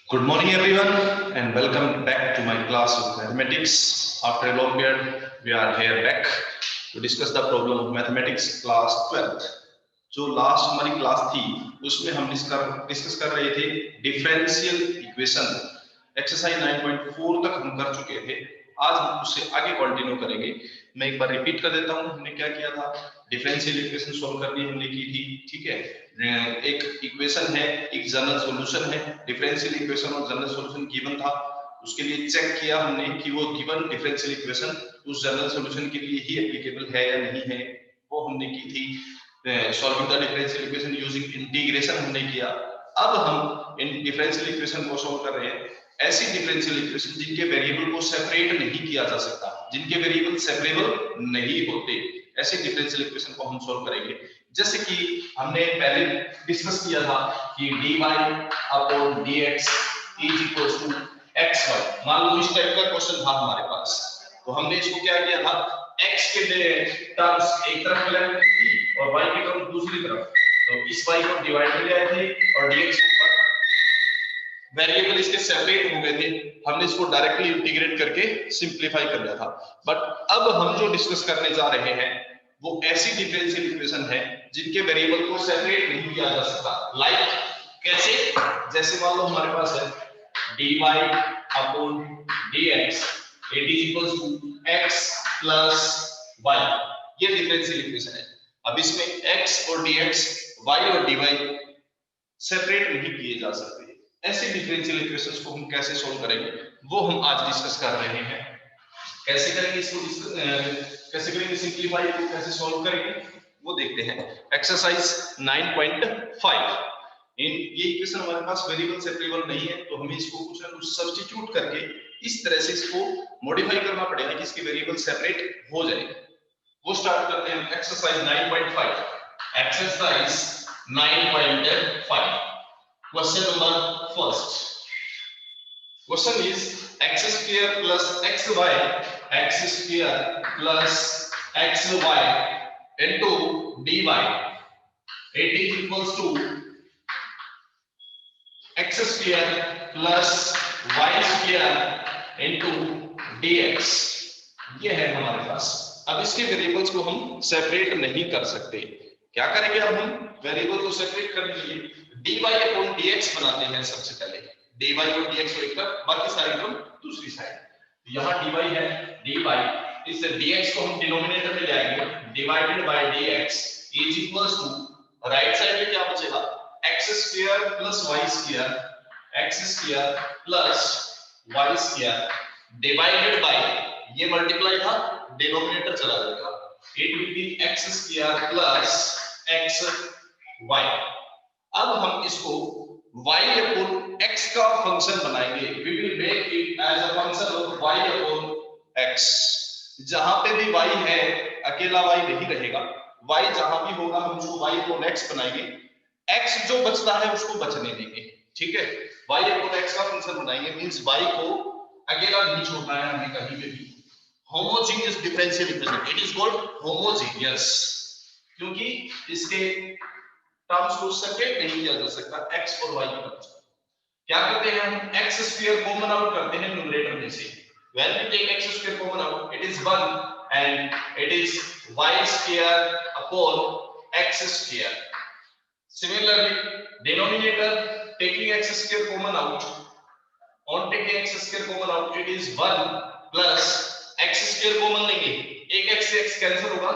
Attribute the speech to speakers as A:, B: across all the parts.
A: Good morning, everyone, and welcome back to my class of mathematics. After a long period, we are here back to discuss the problem of mathematics class 12th. जो last हमारी class थी उसमें हम discuss कर रहे थे differential equation exercise 9.4 तक हम कर चुके थे। आज हम उससे आगे कंटिन्यू करेंगे। मैं एक बार रिपीट कर देता हूँ हमने क्या किया था। डिफरेंशियल इक्वेशन सॉल्व करनी हमने की थी, ठीक है। एक इक्वेशन है, एक जनरल सॉल्यूशन है। डिफरेंशियल इक्वेशन और जनरल सॉल्यूशन गिवन था, उसके लिए चेक किया हमने कि वो गिवन डिफरेंशियल इक्वेशन उस जनरल सॉल्यूशन के लिए ही एप्लीकेबल है या नहीं है, वो हमने की थी। Solving the differential equation using integration हमने किया। अब हम इन डिफरेंशियल इक्वेशन को सॉल्व कर रहे हैं, ऐसी डिफरेंशियल इक्वेशन जिनके वेरिएबल को सेपरेट नहीं किया जा सकता, जिनके वेरिएबल सेपरेबल नहीं होते, ऐसे डिफरेंशियल इक्वेशन को हम सॉल्व करेंगे। जैसे कि हमने पहले डिस्कस किया था कि dy upon dx is equal to xy। मान लो इस टाइप का क्वेश्चन था हमारे पास, तो हमने इसको क्या किया था, x के टर्म्स एक तरफ ले आए थे और y के टर्म्स दूसरी तरफ, तो इस y को डिवाइड कर लिया थे और dx को ऊपर, वेरिएबल इसके सेपरेट हो गए थे, हमने इसको डायरेक्टली इंटीग्रेट करके सिंपलीफाई कर लिया था। बट अब हम जो डिस्कस करने जा रहे हैं वो ऐसी डिफरेंशियल इक्वेशन है जिनके वेरिएबल को सेपरेट नहीं किया जा सकता। लाइक कैसे, जैसे मान लो हमारे पास है dy upon dx it is equals to x plus y, ये डिफरेंशियल इक्वेशन है। अब इसमें x और dx, y और dy सेपरेट नहीं किए जा सकते। ऐसे डिफरेंशियल इक्वेशंस को हम कैसे सॉल्व करेंगे वो हम आज डिस्कस कर रहे हैं। कैसे करेंगे इसको, कैसे करेंगे सिंपलीफाई को, कैसे सॉल्व करेंगे वो देखते हैं। एक्सरसाइज 9.5, ये इक्वेशन हमारे पास वेरिएबल सेपरेबल नहीं है, तो हमें इसको कुछ ना कुछ सब्स्टिट्यूट करके इस तरह से इसको मॉडिफाई करना पड़ेगा कि इसके वेरिएबल सेपरेट हो जाए। वो स्टार्ट करते हैं exercise 9.5। Exercise 9.5, question number first. Question is x square plus xy, x square plus xy into dy, it is equals to x square plus y square into dx। ये है हमारे पास। अब इसके वेरिएबल्स को हम सेपरेट नहीं कर सकते। क्या करेंगे अब हम वेरिएबल को सेपरेट करने के लिए dy अपॉन dx बनाते हैं। सबसे पहले dy और dx को एक तरफ, बाकी सारी टर्म दूसरी साइड। यहाँ dy है, dy इस dx को हम डिनोमिनेटर में ले आएंगे, divided by dx is equals to right side में क्या बचेगा, x square plus y square, x square plus y square divided by, ये मल्टीप्लाई था, डिनोमिनेटर चला जाएगा, it will be x square plus x y। अब हम इसको y अपॉन x का फंक्शन बनाएंगे। we will make it as a function of y upon x। जहां पे भी y है अकेला y नहीं रहेगा, y जहां भी होगा हम उसको y अपॉन x बनाएंगे, x जो बचता है उसको बचने देंगे, ठीक है। y अपॉन x का फंक्शन बनाएंगे, मींस y को अकेला नहीं छोड़ना है हमें कहीं पे भी। Homogeneous differential equation, it is called homogeneous, क्योंकि इसके टर्म्स को सेपरेट नहीं किया जा सकता, x और y के टर्म्स। क्या करते हैं हम, x स्क्वायर कॉमन आउट करते हैं न्यूमरेटर में से। when we take x square common out, it is 1 and it is y square upon x square. Similarly, denominator taking x square common out, on taking x square common out, it is 1 plus x square common लेंगे, एक x से x cancel होगा,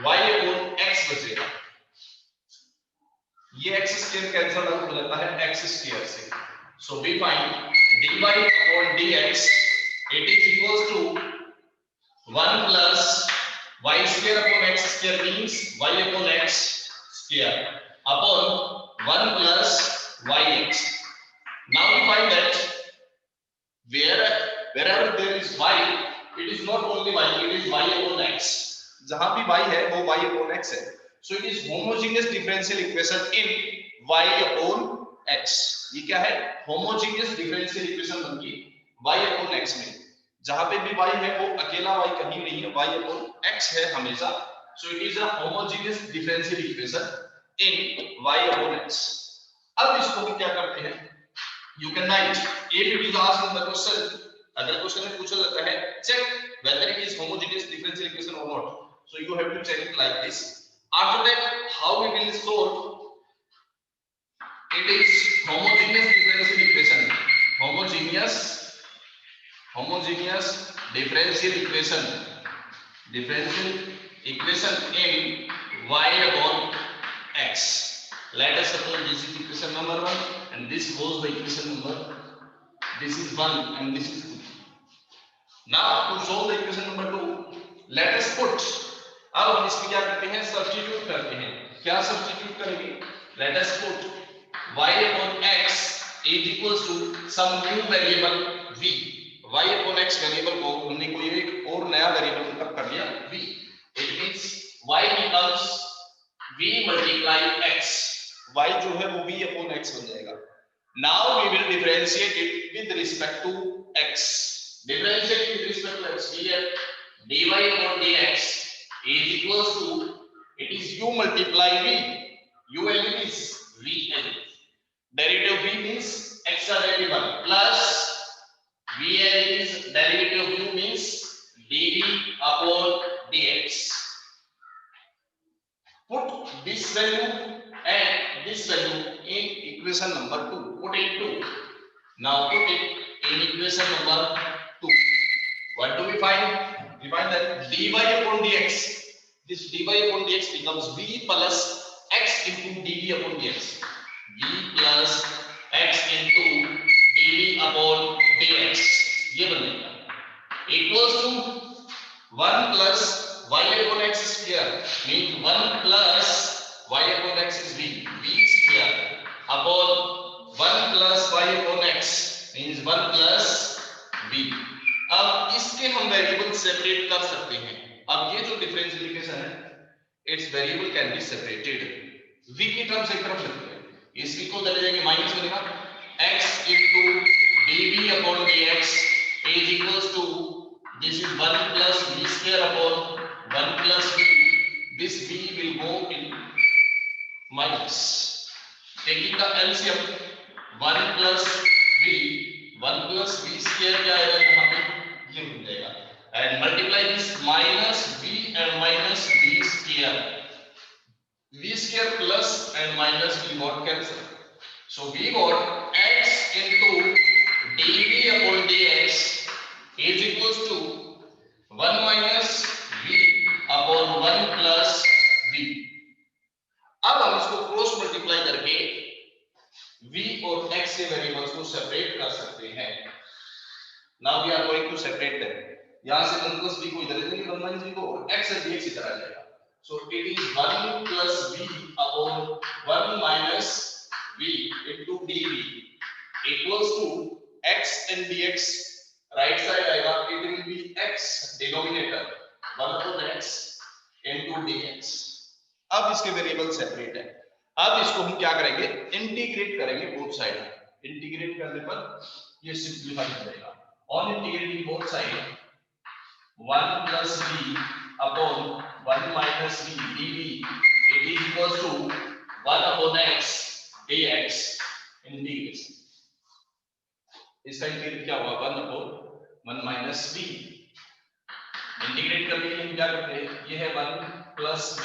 A: y upon x बचेगा, ये x square cancel out हो जाता है x square से। So we find dy upon dx it is equals to 1 plus y square upon x square means y upon x square upon 1 plus yx। Now we find that wherever there is y, it is not only y, it is y upon x। जहां भी y है वो y upon x है। So it is homogeneous differential equation in y upon x। ये क्या है, homogeneous differential equation बन गई y upon x में। जहां पे भी y है वो अकेला y कहीं नहीं है, y upon x है हमेशा। So it is a homogeneous differential equation in y upon x। अब इसको क्या करते हैं, You can write if it is asked in the question. अगर क्वेश्चन में पूछा जाता है check whether it is homogeneous differential equation or not. So you have to check it like this. After that, how we will solve? It is homogeneous differential equation. Homogeneous differential equation. Differential equation in y upon x. Let us suppose this is equation number 1 and this was the equation number. This is 1 and this is 2. Now to solve the equation number 2, let us put. अब हम इसमें क्या करते हैं? Substitute करते हैं. क्या substitute करेंगे? Let us put y upon x is equals to some new variable v. y upon x variable को हमने कोई एक और नया वेरिएबल पुटअप कर दिया v. It means y becomes v multiply x. y जो है वो v upon x बन जाएगा. Now we will differentiate it with respect to x. Differentiate with respect to x. Here dy upon dx is equals to, it is u multiply v. u element is vn. Derivative v means x are variable plus vn is derivative of u means dv upon dx. Put this value and this value in equation number 2. Put it 2. Now put it in equation number 2. What do we find? We find that dy upon dx. This dy upon dx becomes v plus x into dv upon dx. v plus x into dv upon dx. ये बनेगा equals to 1 plus y upon x square means 1 plus y upon x is v square upon 1 plus y upon x means 1 plus v. अब इसके हम variable separate कर सकते हैं. अब ये जो डिफरेंशियल इक्वेशन है it's variable can be separated. v की टर्म्स एक तरफ रखते हैं, इस v को उधर ले जाएंगे, माइनस बनेगा x into dv upon dx is equals to, this is 1 plus v square upon 1 plus v. This v will go in minus. Taking the LCM 1 plus v, 1 plus v square क्या आएगा यहाँ पे, ये बन जाएगा, and multiply this minus v and minus v square. V square plus and minus we got cancel. So we got x into dv upon dx is equals to 1 minus v upon 1 plus v. अब हम इसको cross multiply करके v और x के variables को separate कर सकते हैं. Now we are going to separate them. यहां से 1 plus v को इधर ले जाएंगे, 1 minus v को, और x और dx इधर आ जाएगा. So it is 1 plus v upon 1 minus v into dv equals to x and dx. Right side आएगा, it will be x denominator 1 upon x into dx. अब इसके वेरिएबल सेपरेट है. अब इसको हम क्या करेंगे, इंटीग्रेट करेंगे बोथ साइड. इंटीग्रेट करने पर ये सिंपलीफाई हो जाएगा. On integrating both side 1 plus v upon 1 minus v dv it is equals to 1 upon x dx integration. इसका इंटीग्रेट क्या हुआ, 1 upon 1 minus v. इंटीग्रेट करने के लिए हम क्या करते हैं, ये है 1 plus v,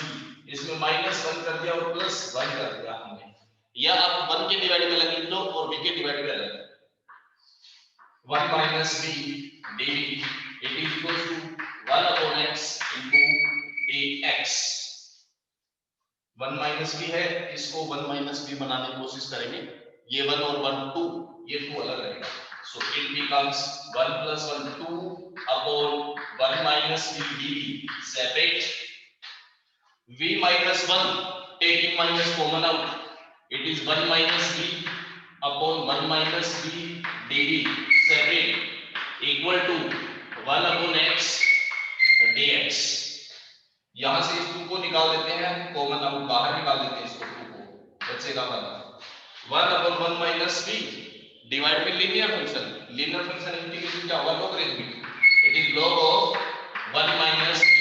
A: इसमें माइनस 1 कर दिया और प्लस 1 कर दिया हमने, या आप 1 के डिवाइड में अलग लिख लो और v के डिवाइड में अलग. 1 minus v dv it is equals to 1 upon x into dx. 1 minus v है, इसको 1 minus v बनाने की कोशिश करेंगे. ये 1 और 1 2, ये 2 अलग रहेगा. So it becomes 1 plus 1 2 upon 1 minus v dv separate. v minus 1 taking minus common out, it is 1 minus v upon 1 minus v dv separate equal to 1 upon x dx. यहां से इस 2 को निकाल देते हैं, कॉमन आउट बाहर निकाल देते हैं, इसको 2 को बचेगा 1 upon 1 minus v डिवाइड में लीनियर फंक्शन इंटीग्रेशन क्या होगा, logarithmic. It is log of 1 minus v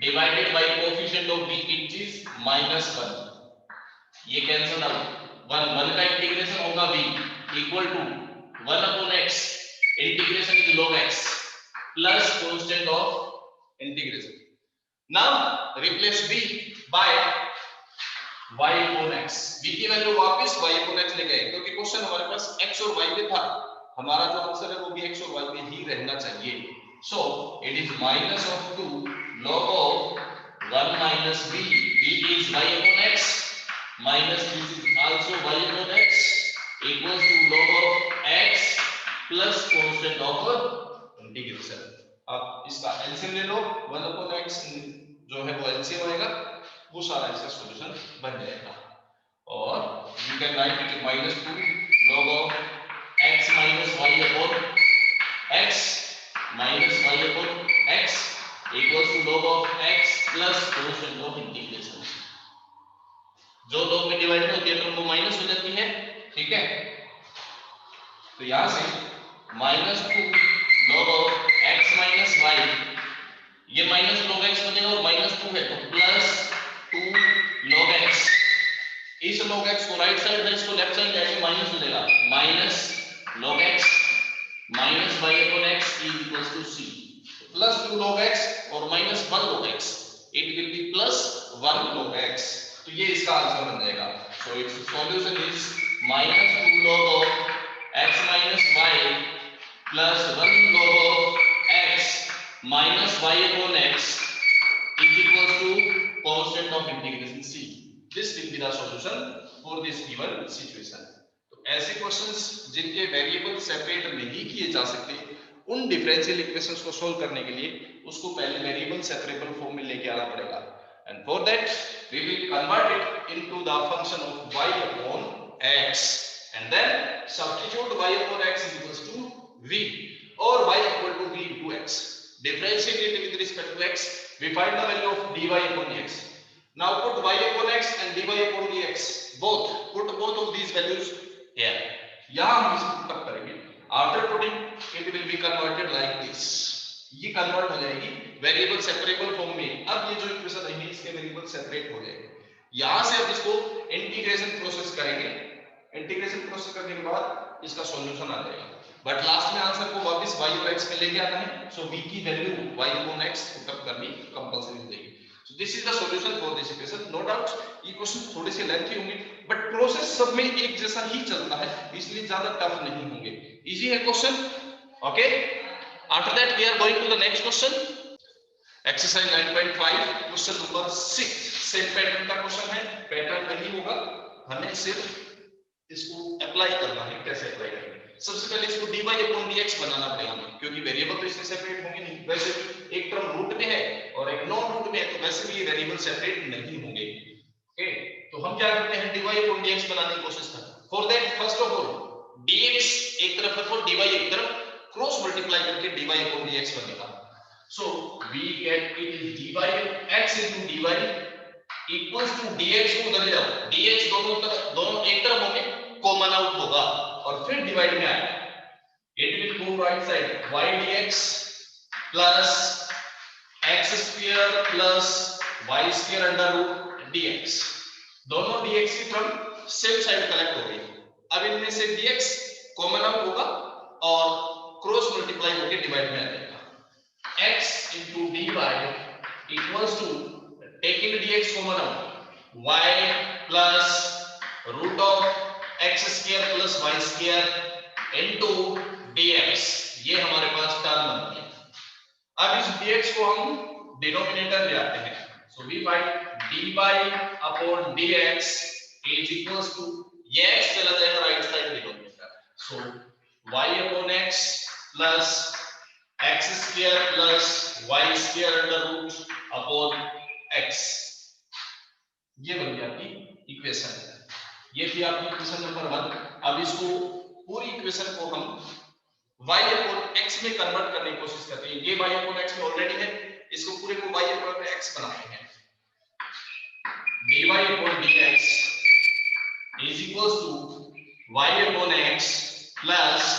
A: divided by coefficient of v which is minus 1. ये कैंसिल आउट, 1 का इंटीग्रेशन होगा v
B: equal to 1 upon x integration is log x plus constant of integration. Now replace b by y upon x. b की value वापस y upon x लेके आए क्योंकि question हमारे पास x और y पे था. हमारा जो आंसर है वो भी x और y पे ही रहना चाहिए. So it is minus of 2 log of 1 minus b. b is y upon x minus this is also y upon x equals to log of x plus constant of integration. अब इसका LCM ले लो. 1 upon x जो है वो LCM आएगा, वो सारा इसका सॉल्यूशन बन जाएगा. और you can write it minus 2 log of x minus y upon x minus y upon x equals to log of x plus constant of integration. जो log में डिवाइड होती है तो वो माइनस हो जाती है. ठीक है, तो यहां से -2 log of x minus y, ये माइनस log x बनेगा और -2 है तो प्लस 2 log x. इस log x को राइट साइड है, इसको लेफ्ट साइड जाके माइनस हो जाएगा. Minus log x minus y upon x is equals to c. Plus 2 log x और minus 1 log x, it will be plus 1 log x. तो ये इसका आंसर बन जाएगा. So its solution is minus 2 log of x minus y plus 1 log of x minus y upon x is equals to constant of integration c. This will be the solution for this given situation. तो ऐसे questions जिनके variable separate नहीं किए जा सकते, उन differential equations को solve करने के लिए उसको पहले वेरिएबल सेपरेबल फॉर्म में लेके आना पड़ेगा. And for that we will convert it into the function of y upon x and then substitute y upon x is equals to v or y equal to v into x. Differentiate it with respect to x. We find the value of dy upon x. Now put y upon x and dy upon dx. Put both of these values here. यहाँ हम इसको put up करेंगे. After putting it will be converted like this. ये convert हो जाएगी variable separable form में. अब ये जो इक्वेशन है इसके वेरिएबल सेपरेट हो जाएंगे. यहां से अब इसको इंटीग्रेशन प्रोसेस करेंगे. इंटीग्रेशन प्रोसेस करने के बाद इसका सॉल्यूशन आ जाएगा. बट लास्ट में आंसर को वापस y और x में लेके आना है. सो v की value y upon x put up करनी कंपल्सरी हो जाएगी. So this is the solution for this equation. No doubt ये क्वेश्चन थोड़े से लेंथी होंगे बट प्रोसेस सब में एक जैसा ही चलता है, इसलिए ज्यादा टफ नहीं होंगे. इजी है question. Okay, after that we are going to the next question. Exercise 9.5 question number 6. Same pattern का क्वेश्चन है. पैटर्न नहीं होगा, हमें सिर्फ इसको अप्लाई करना है. कैसे अप्लाई करेंगे? सबसे पहले इसको dy upon dx बनाना पड़ेगा हमें, क्योंकि वेरिएबल तो इससे सेपरेट होंगे नहीं. वैसे भी एक टर्म रूट में है और एक नॉन रूट में है, तो वैसे भी ये वेरिएबल सेपरेट नहीं होंगे. ओके, तो हम क्या करते हैं, dy upon dx बनाने की कोशिश करते हैं. For that first of all dx एक तरफ है और dy एक तरफ, क्रॉस मल्टीप्लाई करके dy upon dx बनेगा. So we get it is dy x into dy equals to dx को उधर ले जाओ. dx दोनों एक तरफ होंगे, कॉमन आउट होगा और फिर डिवाइड में आएगा. it will go right side y dx plus x square plus y square under root dx. दोनों dx की टर्म सेम साइड कलेक्ट हो गई. अब इनमें से dx कॉमन आउट होगा और क्रॉस मल्टीप्लाई होकर डिवाइड में आ जाएगा. x into dy equals to taking dx common out y plus root of x square plus y square into dx. ये हमारे पास टर्म बनती है. अब इस dx को हम डिनोमिनेटर ले आते हैं. so we find dy upon dx is equals to, ये x चला जाएगा right side denominator. so y upon x plus x square plus y square under root upon x. ये बन गई आपकी इक्वेशन. ये थी आपकी इक्वेशन नंबर 1. अब इसको पूरी इक्वेशन को हम y upon x में कन्वर्ट करने की कोशिश करते हैं. ये y upon x में ऑलरेडी है, इसको पूरे को y upon x बनाते हैं. dy upon dx is equals to y upon x plus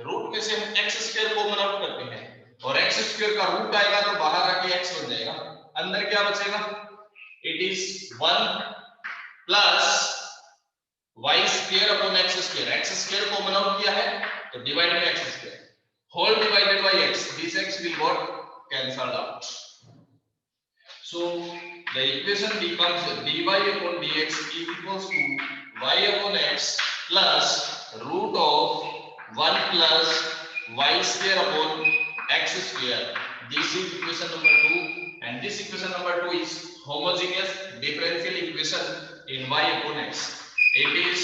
B: root में से हम x स्क्वायर कॉमन आउट करते हैं और x स्क्वायर का रूट आएगा तो बाहर आके x बन जाएगा. अंदर क्या बचेगा, it is 1 plus y square upon x square common out किया है तो divide by x square whole divided by x, this x will got cancelled out. So the equation becomes dy upon dx is equals to y upon x plus root of 1 plus y square upon x square. This is equation number 2, and this equation number 2 is homogeneous differential equation in y upon x. It is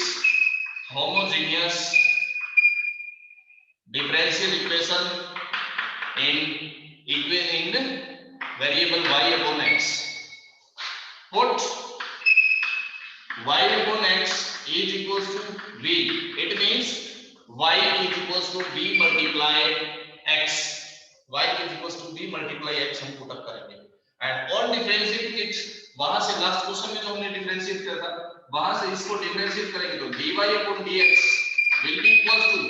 B: homogeneous differential equation in variable y upon x. Put y upon x is equals to v. It means y is equals to v multiply x. y is equals to v multiply x हम put up करेंगे and on differentiate it, वहां से last question में जो हमने differentiate किया था वहां से इसको डिफरेंशिएट करेंगे तो dy upon dx will be equals to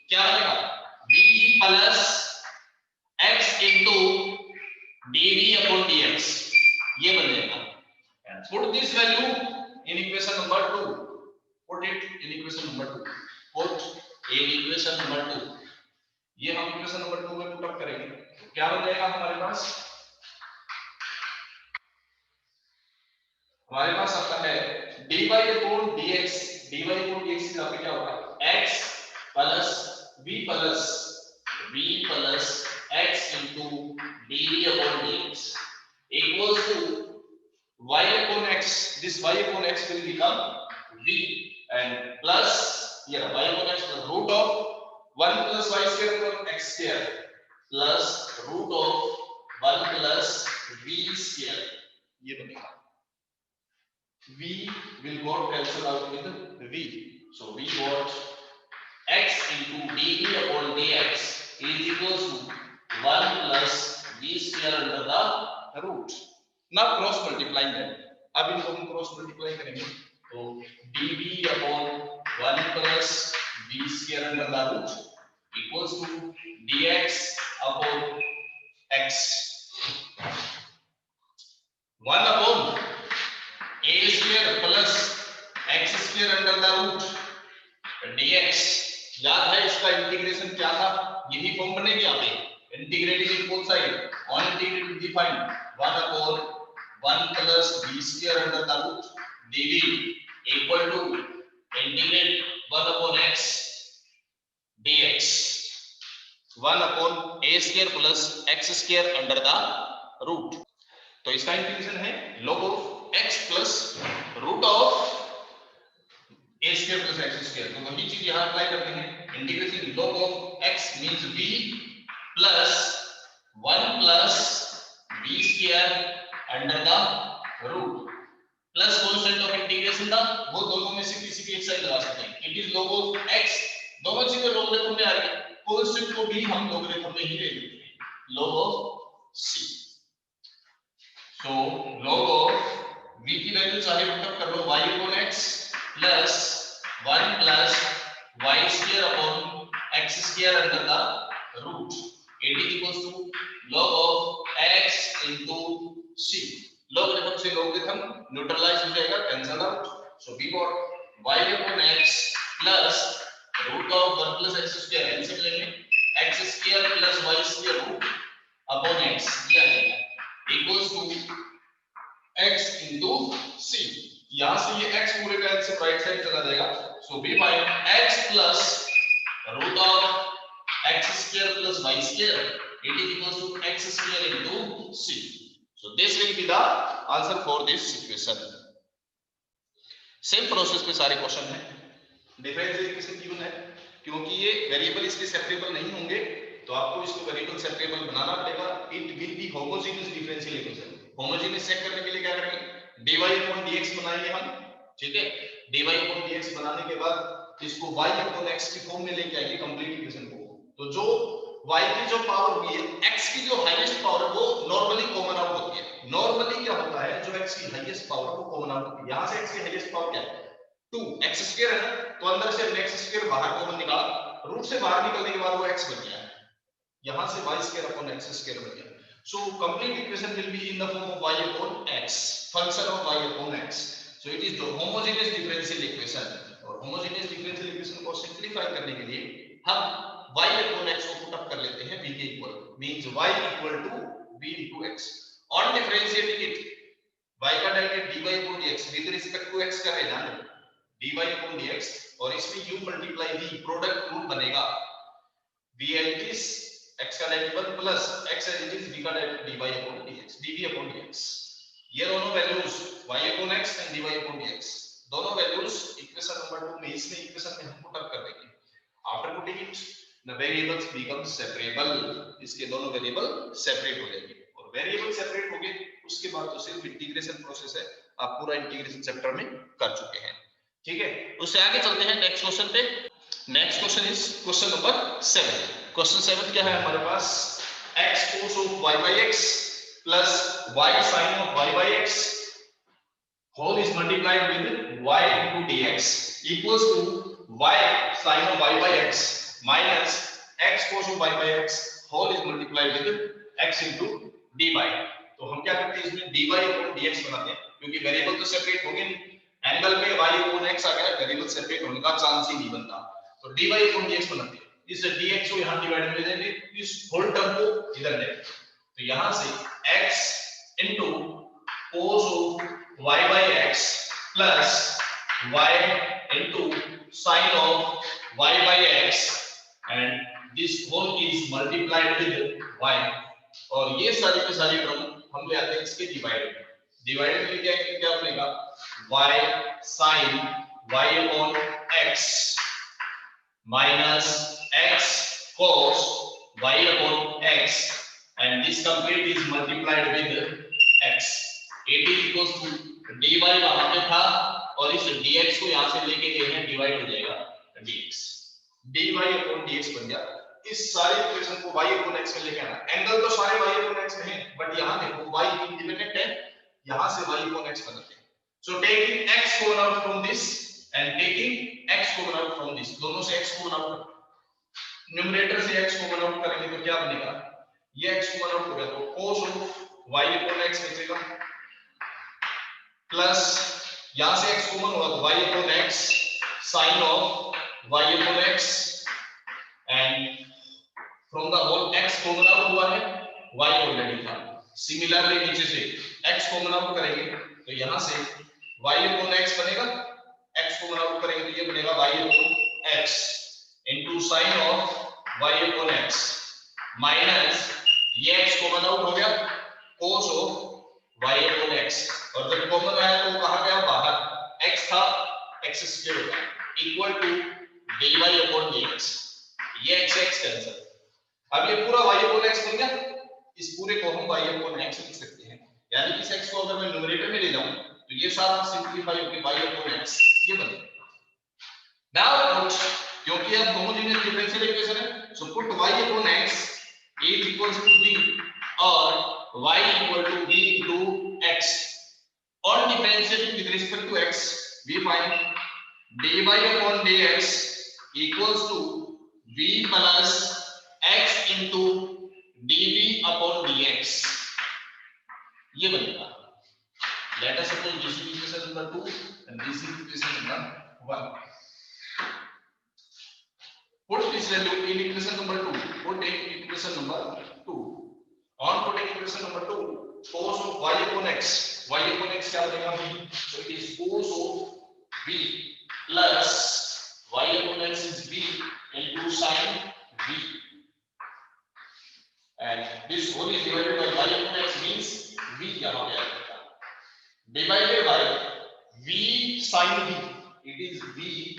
B: क्या बनेगा v plus x into dv upon dx, ये बन जाएगा. And put this value in equation number 2. Put it in equation number 2. Put in equation number 2. ये हम equation number 2 में put up करेंगे तो क्या बन जाएगा हमारे पास आता है dy upon dx. dy upon dx का क्या होगा x plus v plus x into dv upon dx equals to y upon x. This y upon x will become v and plus y upon x plus root of 1 plus y square upon x square plus root of 1 plus v square, ये बनेगा. v will got cancelled out with v, so we got x into dv upon dx is equals to 1 plus v square under the root. Now cross multiplying them. अब इनको हम cross multiply करेंगे तो dv upon 1 plus v square under the root equals to dx upon x. 1 upon a square plus x square under the root dx. याद है इसका integration क्या था, यही फॉर्म बनेगी यहाँ पे integrating both side on integrated define 1 upon 1 plus v square under the root dv equal to integrate 1 upon x dx. 1 upon a square plus x square under the root. तो इसका integration है log of x plus root of a square plus x square. तो वही चीज यहाँ apply करते हैं. Integration log of x means v plus 1 plus v square under the root plus constant of integration था, वो दोनों में से किसी भी एक साइड लगा सकते हैं. It is log of x, दोनों चीजें लोगरिथम में आ रही है, constant को भी हम लोगरिथम में ही ले लेते हैं, log of c. So log of v की वैल्यू चाहे पुटअप कर लो y upon x plus 1 plus y square upon x square under the root. It is equals to log of x into c. logarithm से logarithm neutralize हो जाएगा, cancel out. So we got y upon x plus root of 1 plus x square, LCM लेंगे, x square plus y square root upon x, ये आ जाएगा equals to x into c. यहाँ से ये x पूरे का से राइट साइड चला जाएगा. So we find x plus root of x square plus y square, it is equals to x square into c. So this will be the answer for this equation. Same process पे सारे question हैं. Differential equation given है, क्योंकि ये variable इसके separable नहीं होंगे तो आपको इसको वेरिएबल सेपरेबल बनाना पड़ेगा. It will be homogeneous differential equation. Homogeneous check करने के लिए क्या करेंगे, dy upon dx बनाएंगे हम, ठीक है. dy upon dx बनाने के बाद इसको y upon x की फॉर्म में लेके आएंगे कंप्लीट इक्वेशन को. तो जो y की जो पावर होगी, x की जो हाईएस्ट पावर है वो नॉर्मली कॉमन आउट होती है. नॉर्मली क्या होता है, जो x की हाईएस्ट पावर है वो कॉमन आउट होती है. यहां से x की हाईएस्ट पावर क्या है 2 x स्क्वायर है ना, तो अंदर से हमने x स्क्वायर बाहर कॉमन निकाला, रूट से बाहर निकलने के बाद वो x बन गया. यहां से y square upon x square बन गया. So complete equation will be in the form of y upon x, function of y upon x. So it is the homogeneous differential equation. और होमोजेनियस डिफरेंशियल इक्वेशन को simplify करने के लिए हम y upon x को put up कर लेते हैं v के equal, means y equal to v into x. On differentiating it, y का derivative dy upon dx with respect to x का लेना है, dy upon dx, और इसमें u multiply v, product rule बनेगा v as it is x का derivative plus x as it is v का derivative dy upon dx, dv upon dx. ये दोनों values y upon x and dy upon dx, दोनों values equation number 2 में, इसमें equation में हम put up कर देंगे. After putting it the variables become separable, इसके दोनों वेरिएबल सेपरेट हो जाएंगे, और वेरिएबल सेपरेट हो गए उसके बाद तो सिर्फ इंटीग्रेशन प्रोसेस है, आप पूरा इंटीग्रेशन चैप्टर में कर चुके हैं. ठीक है, उससे आगे चलते हैं नेक्स्ट क्वेश्चन पे. Next question is question number 7. Question 7 क्या है हमारे पास, x cos of y by x plus y sin of y by x whole is multiplied with y into dx equals to y sin of y by x minus x cos of y by x whole is multiplied with x into dy. तो हम क्या करते हैं, इसमें dy upon dx बनाते हैं, क्योंकि variable तो सेपरेट होंगे नहीं. एंगल में y upon x आ गया, वेरिएबल सेपरेट होने का चांस ही नहीं बनता, तो dy upon dx बनाते हैं. इस dx को यहां डिवाइड में ले जाएंगे, इस होल टर्म को इधर ले, तो यहां से x into cos of y by x plus y into sin of y by x and this whole is multiplied with y. और ये सारी के सारी टर्म हम ले आते हैं इसके डिवाइड में. डिवाइड में क्या बनेगा, y sin y upon x minus x cos y upon x and this complete is multiplied with x. it is equals to dy वहां पे था और इस dx को यहां से लेके गए हैं, डिवाइड हो जाएगा dx, dy upon dx बन गया. इस सारे इक्वेशन को y upon x में लेके आना. एंगल तो सारे y upon x में है, बट यहां देखो y इंडिपेंडेंट है, यहां से y upon x बनाते हैं. So taking x common out from this and taking x common out from this, दोनों से x common out, न्यूमरेटर से x common out करेंगे तो क्या बनेगा, ये x common out हो गया तो cos of y upon x बचेगा, प्लस यहां से x common हुआ तो y upon x sin of y upon x and from the whole x common out हुआ है, y ऑलरेडी था. सिमिलरली नीचे से x common out करेंगे तो यहां से y upon x बनेगा, x common out करेंगे तो ये बनेगा y upon x into sin of y upon x minus ये x common out हो गया cos of y upon x, और जब कॉमन आया तो कहां गया बाहर, x था x स्क्वायर हो गया equal to dy upon dx. ये x कैंसिल, अब ये पूरा y upon x बन गया. इस पूरे को हम y upon x लिख सकते हैं, यानी इस x को अगर मैं न्यूमरेटर में ले जाऊं तो ये सारा सिंपलीफाई होकर y upon x ये बन गया. नाउ पुट, क्योंकि अब होमोजेनियस डिफरेंशियल इक्वेशन है, so put y upon x is equals to v और y equal to v into x. On differentiating with respect to x, we find dy upon dx equals to v plus x into dv upon dx. ये बनेगा. Let us suppose this is equation number 2 and this is equation number 1. Put this value in equation number 2. Put in equation number 2. On putting equation number 2, cos of y upon x. Y upon x क्या बनेगा v? So it is cos of v plus y upon x is v into sin v. And this whole is divided by y upon x means v यहाँ पे आएगा. Divided by v sin v. It is v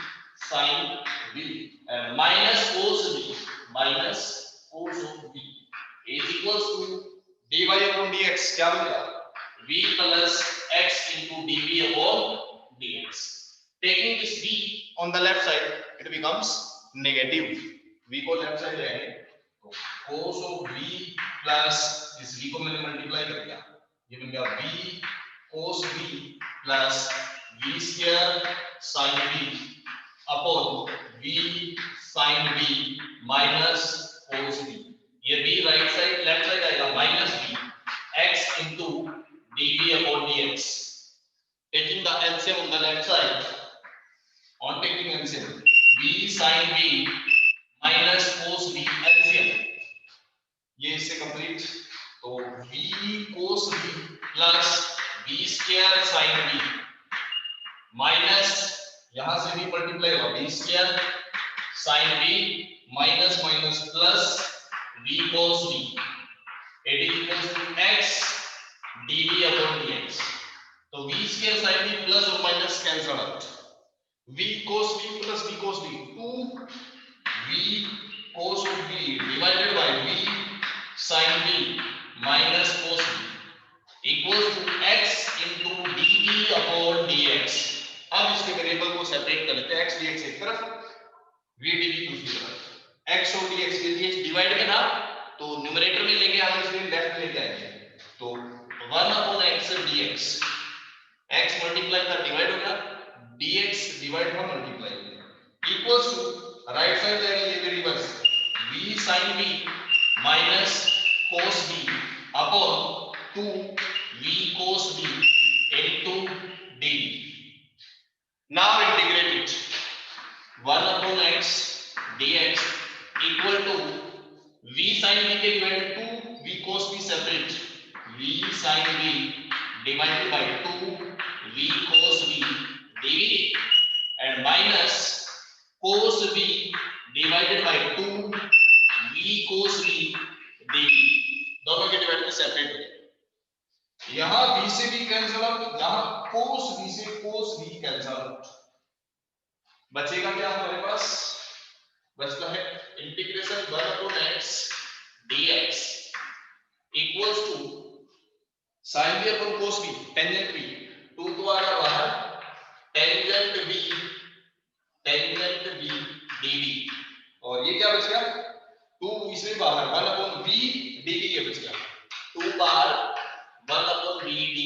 B: sin v and minus cos v minus cos of v is equals to dy upon dx क्या बनेगा, v plus x into dv upon dx. Taking this v on the left side, it becomes negative. v को left side ले आएंगे तो cos of v plus इस v को मैंने multiply कर दिया, ये बन गया v cos v plus v square sin v upon v sin v minus cos v. ये v right side left side आएगा minus v x into dv upon dx. Taking the LCM on the left side, on taking sin b माइनस cos b LCM, ये इससे complete. तो v cos b plus b square sin b minus यहां से भी multiply होगा b square sin b minus minus plus v cos b, it is equals to x dv upon dx। तो v square sin b plus और minus cancel out, v cos b प्लस v cos b 2 v cos b divided by v sin b माइनस cos b equals to x into dv upon dx। अब इसके variable को separate कर लेते हैं, x dx एक तरफ, v dv दूसरी तरफ। x और dx के लिए डिवाइड करना तो न्यूमरेटर में लेके हम इसमें लेफ्ट में लेके आएंगे, तो 1 upon x dx, x multiply का डिवाइड हो गया, dx डिवाइड का मल्टीप्लाई हो गया, इक्वल्स टू राइट साइड जाएगा ये भी रिवर्स, v sin b माइनस cos b upon 2 v cos b into dv। Now integrate it, 1 upon x dx equal to v sin b के divide 2 v cos b separate, v sin b divided by 2 v cos b dv and minus cos b divided by 2 v cos b dv, दोनों के divide में separate हो गए। यहां v से b cancel out, यहां cos b से cos b cancel out, बचेगा क्या हमारे पास, बचता है integration 1 upon x dx equals to sin b upon cos b, tangent b 2 तो आ गया बाहर, टेंजेंट b dv, और ये क्या बच गया 2 इसमें बाहर 1 upon v dv, ये बच गया 2 बाहर 1 upon v dv,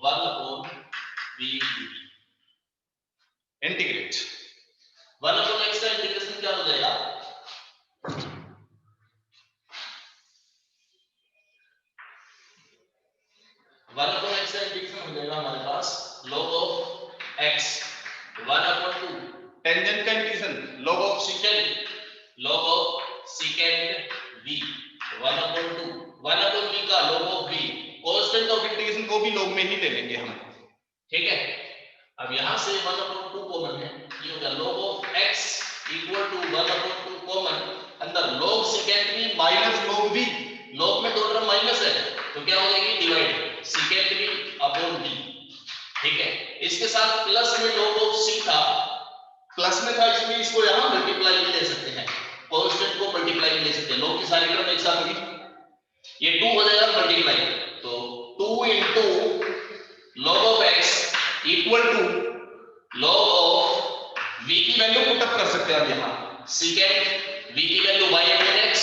B: 1 upon v dv। Integrate 1 upon x का इंटीग्रेशन क्या हो जाएगा, 1 upon x का इंटीग्रेशन हो जाएगा हमारे पास log of x 1 upon 2, tangent का integration log of secant v 1 upon 2, 1 upon v का log of v, constant of integration को भी log में ही ले लेंगे हम, ठीक है। अब यहां से 1 upon 2 कॉमन है, ये हो गया log of x equal to 1 upon 2 common, अंदर log secant v minus log v, log में दो टर्म माइनस है तो क्या हो जाएगी divide secant v upon v, ठीक है। इसके साथ प्लस में log of c था, प्लस में था इसलिए इसको यहां मल्टीप्लाई भी ले सकते हैं, कांस्टेंट को मल्टीप्लाई भी ले सकते हैं, log की सारी टर्म एक साथ होगी, ये 2 हो जाएगा मल्टीप्लाई, तो 2 into log of x equal to log of v की वैल्यू पुट अप कर सकते हैं अब यहां, secant v की value y upon x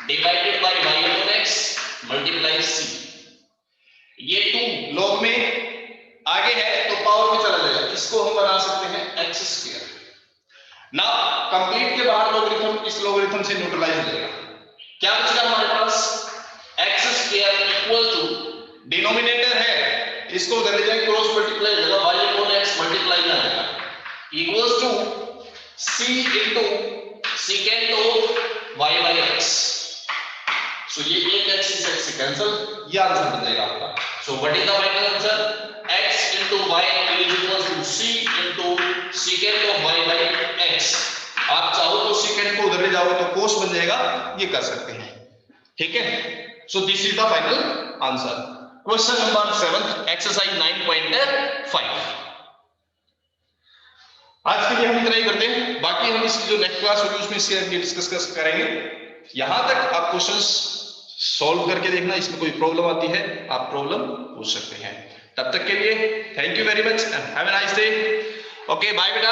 B: divided by y upon x multiply c, ये 2 log में आगे है तो पावर में चला जाएगा, इसको हम बना सकते हैं x स्क्वायर। नाउ कंप्लीट के बाहर लॉगरिथम इस लॉगरिथम से न्यूट्रलाइज हो जाएगा, क्या बचेगा हमारे पास x square equal to denominator है इसको उधर ले जाएंगे क्रॉस मल्टीप्लाई हो जाएगा y upon x मल्टीप्लाई आ जाएगा equals to c into secant of y by x। So ये एक x इस x से कैंसिल, ये आंसर बन जाएगा आपका। So what is the final answer, x into y is equals to c into secant of y by x। आप चाहो तो secant को उधर ले जाओगे तो cos बन जाएगा, ये कर सकते हैं, ठीक है। So this is the final answer. Question number 7 exercise 9.5। आज के लिए हम इतना ही करते हैं, बाकी हम इसकी जो नेक्स्ट क्लास होगी उसमें इसके आगे डिस्कस करेंगे। यहां तक आप क्वेश्चंस सॉल्व करके देखना, इसमें कोई प्रॉब्लम आती है आप प्रॉब्लम पूछ सकते हैं। तब तक के लिए thank you very much and have a nice day. Okay bye बेटा।